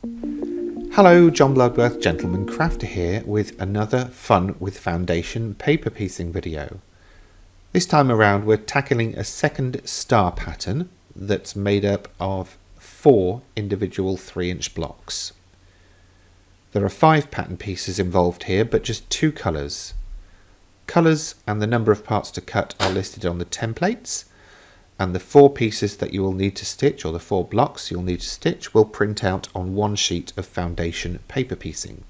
Hello, John Bloodworth, Gentleman Crafter here with another Fun with Foundation paper piecing video. This time around we're tackling a second star pattern that's made up of 4 individual 3-inch blocks. There are 5 pattern pieces involved here, but just 2 colours. Colours and the number of parts to cut are listed on the templates, and the 4 pieces that you will need to stitch, or the 4 blocks you'll need to stitch, will print out on one sheet of foundation paper piecing.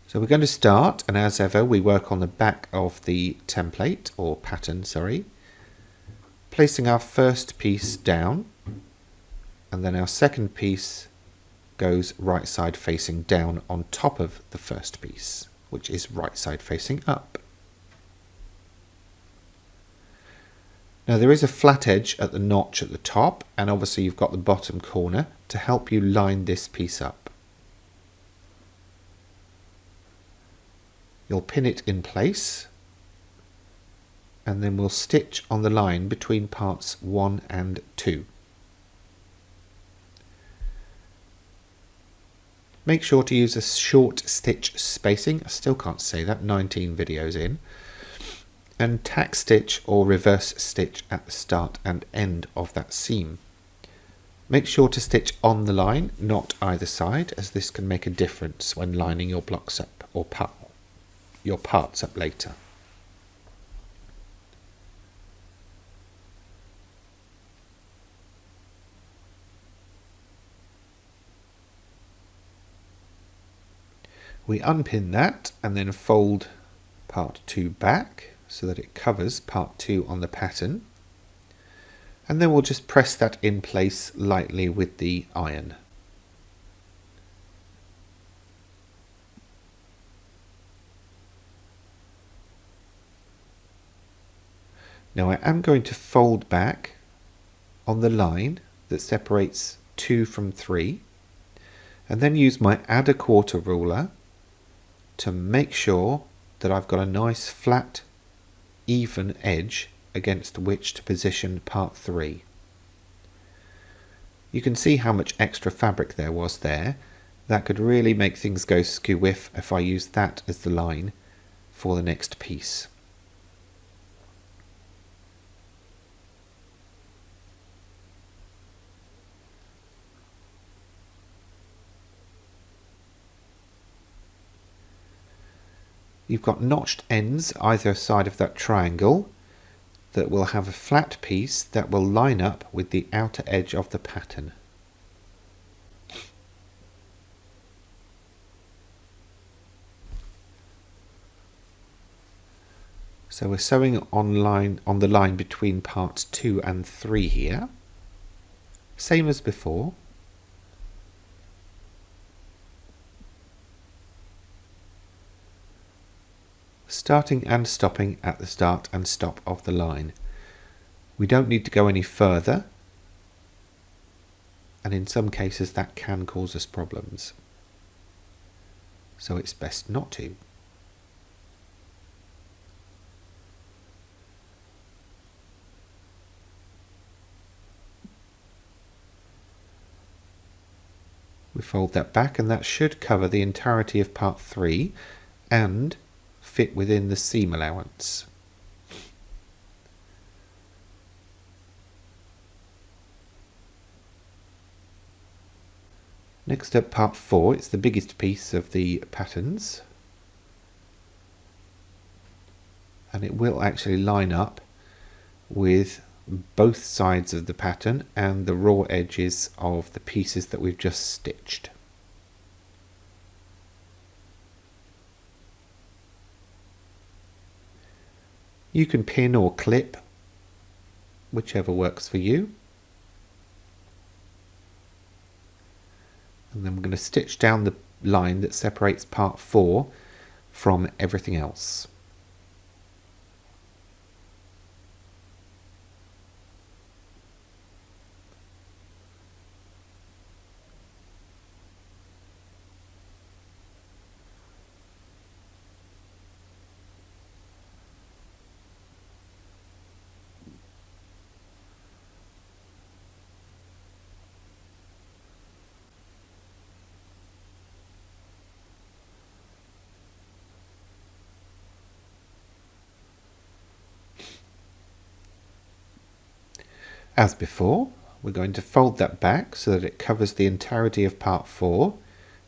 So we're going to start, and as ever we work on the back of the template, or pattern, placing our first piece down, and then our second piece goes right side facing down on top of the first piece, which is right side facing up. Now there is a flat edge at the notch at the top, and obviously you've got the bottom corner to help you line this piece up. You'll pin it in place, and then we'll stitch on the line between parts 1 and 2. Make sure to use a short stitch spacing, I still can't say that, 19 videos in. And tack stitch or reverse stitch at the start and end of that seam. Make sure to stitch on the line, not either side, as this can make a difference when lining your blocks up or your parts up later. We unpin that and then fold part 2 back, so that it covers part 2 on the pattern, and then we'll just press that in place lightly with the iron. Now I am going to fold back on the line that separates 2 from 3, and then use my add a quarter ruler to make sure that I've got a nice flat even edge against which to position part 3. You can see how much extra fabric there was there. That could really make things go skew if I use that as the line for the next piece. You've got notched ends either side of that triangle that will have a flat piece that will line up with the outer edge of the pattern. So we're sewing on the line between parts 2 and 3 here, same as before. Starting and stopping at the start and stop of the line. We don't need to go any further, and in some cases that can cause us problems, so it's best not to. We fold that back, and that should cover the entirety of part 3 and fit within the seam allowance. Next up, part 4. It's the biggest piece of the patterns, and it will actually line up with both sides of the pattern and the raw edges of the pieces that we've just stitched. You can pin or clip, whichever works for you. And then we're going to stitch down the line that separates part 4 from everything else. As before, we're going to fold that back so that it covers the entirety of part 4,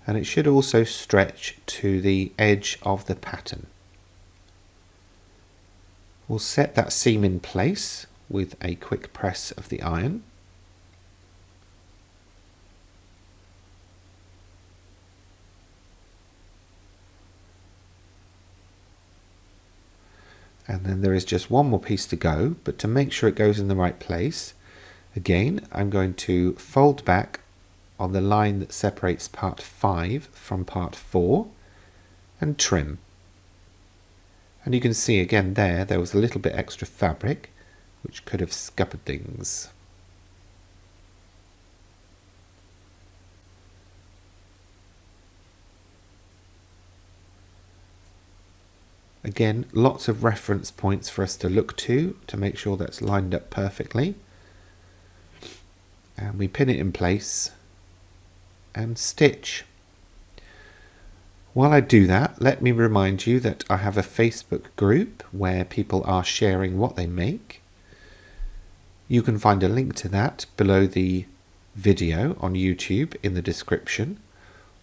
and it should also stretch to the edge of the pattern. We'll set that seam in place with a quick press of the iron. And then there is just one more piece to go, but to make sure it goes in the right place, again, I'm going to fold back on the line that separates part 5 from part 4 and trim. And you can see again there was a little bit extra fabric which could have scuppered things. Again, lots of reference points for us to look to make sure that's lined up perfectly. And we pin it in place and stitch. While I do that, let me remind you that I have a Facebook group where people are sharing what they make. You can find a link to that below the video on YouTube in the description,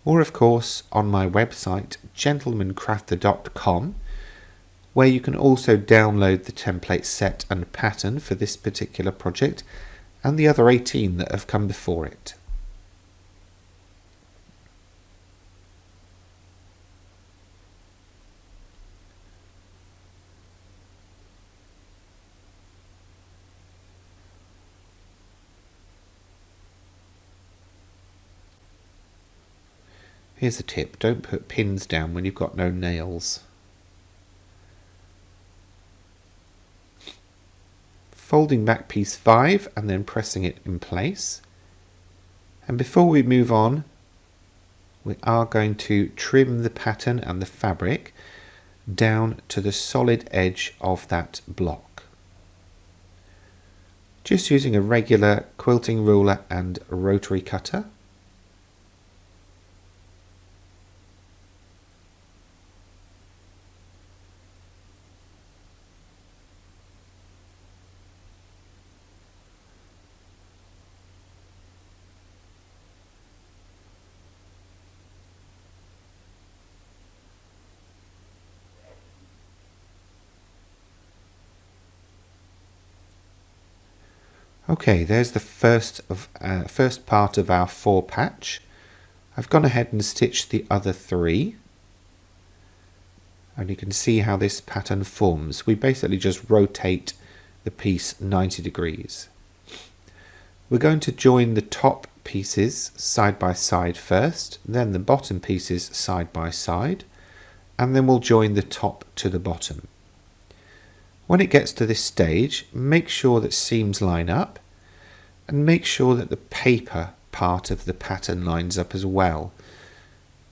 or of course on my website gentlemancrafter.com, where you can also download the template set and pattern for this particular project and the other 18 that have come before it. Here's a tip, don't put pins down when you've got no nails. Folding back piece 5 and then pressing it in place. And before we move on, we are going to trim the pattern and the fabric down to the solid edge of that block. Just using a regular quilting ruler and a rotary cutter. Okay, there's the first part of our 4 patch. I've gone ahead and stitched the other 3. And you can see how this pattern forms. We basically just rotate the piece 90 degrees. We're going to join the top pieces side by side first, then the bottom pieces side by side, and then we'll join the top to the bottom. When it gets to this stage, make sure that seams line up and make sure that the paper part of the pattern lines up as well.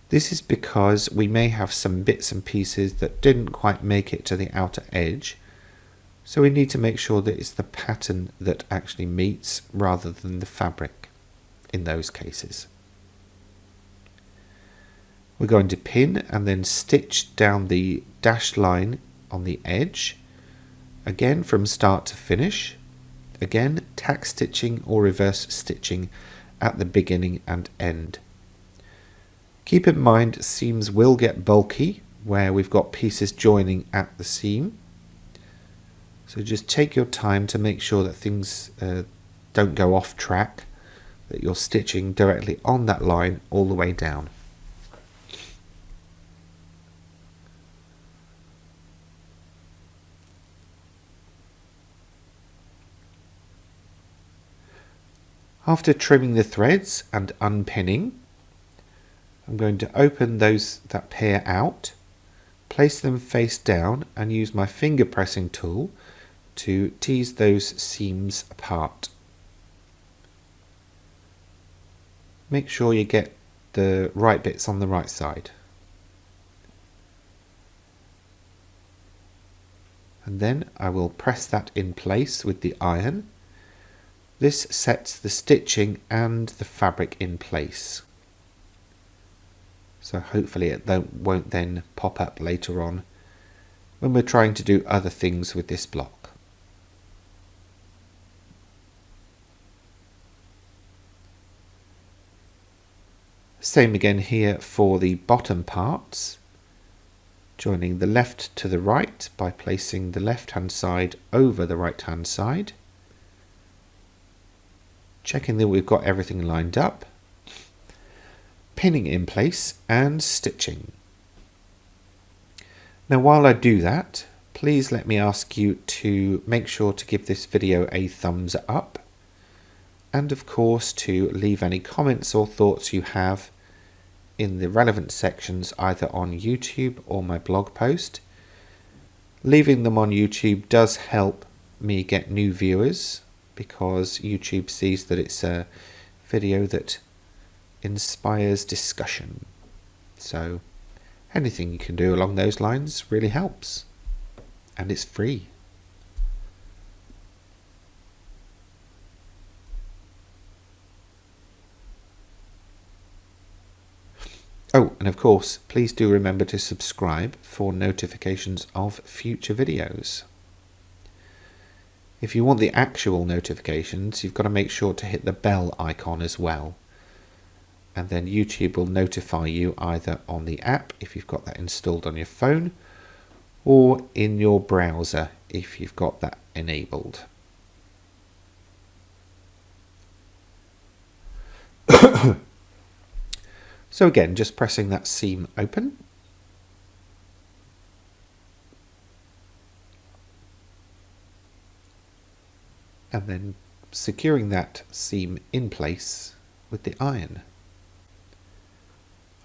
This is because we may have some bits and pieces that didn't quite make it to the outer edge, so we need to make sure that it's the pattern that actually meets rather than the fabric in those cases. We're going to pin and then stitch down the dashed line on the edge. Again, from start to finish. Again, tack stitching or reverse stitching at the beginning and end. Keep in mind, seams will get bulky where we've got pieces joining at the seam. So just take your time to make sure that things don't go off track, that you're stitching directly on that line all the way down. After trimming the threads and unpinning, I'm going to open that pair out, place them face down and use my finger pressing tool to tease those seams apart. Make sure you get the right bits on the right side. And then I will press that in place with the iron. This sets the stitching and the fabric in place. So hopefully it won't then pop up later on when we're trying to do other things with this block. Same again here for the bottom parts, joining the left to the right by placing the left hand side over the right hand side, checking that we've got everything lined up, pinning in place and stitching. Now while I do that, please let me ask you to make sure to give this video a thumbs up, and of course to leave any comments or thoughts you have in the relevant sections either on YouTube or my blog post. Leaving them on YouTube does help me get new viewers because YouTube sees that it's a video that inspires discussion. So anything you can do along those lines really helps, and it's free. Oh, and of course, please do remember to subscribe for notifications of future videos. If you want the actual notifications, you've got to make sure to hit the bell icon as well. And then YouTube will notify you either on the app, if you've got that installed on your phone, or in your browser, if you've got that enabled. So again, just pressing that seam open. And then securing that seam in place with the iron.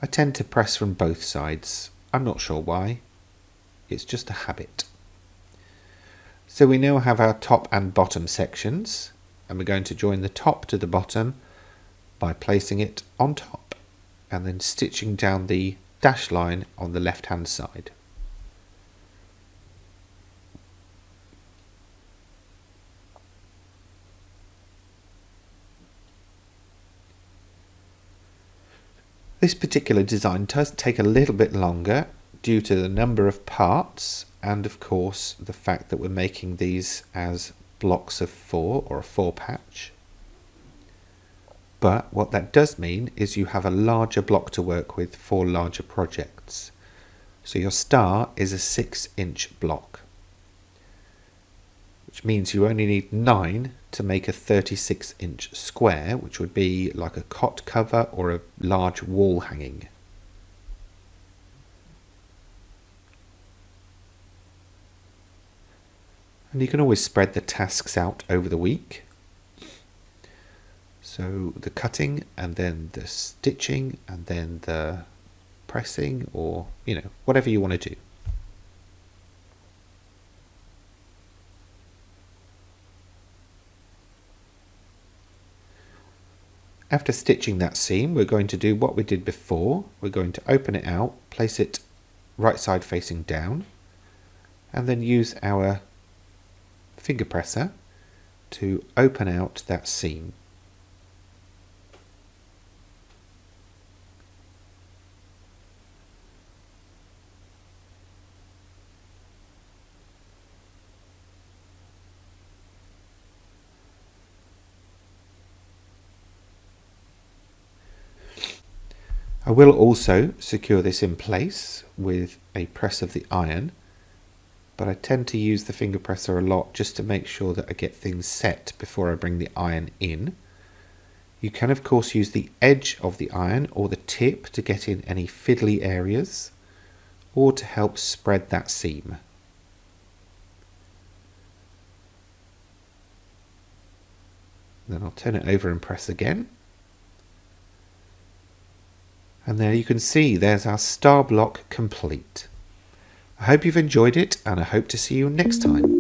I tend to press from both sides. I'm not sure why. It's just a habit. So we now have our top and bottom sections, and we're going to join the top to the bottom by placing it on top and then stitching down the dash line on the left hand side. This particular design does take a little bit longer due to the number of parts and of course the fact that we're making these as blocks of 4 or a 4 patch. But what that does mean is you have a larger block to work with for larger projects. So your star is a 6-inch block, which means you only need 9 to make a 36-inch square, which would be like a cot cover or a large wall hanging. And you can always spread the tasks out over the week. So the cutting and then the stitching and then the pressing, or whatever you want to do. After stitching that seam, we're going to do what we did before. We're going to open it out, place it right side facing down, and then use our finger presser to open out that seam. I will also secure this in place with a press of the iron, but I tend to use the finger presser a lot just to make sure that I get things set before I bring the iron in. You can of course use the edge of the iron or the tip to get in any fiddly areas or to help spread that seam. Then I'll turn it over and press again. And there you can see there's our star block complete. I hope you've enjoyed it and I hope to see you next time.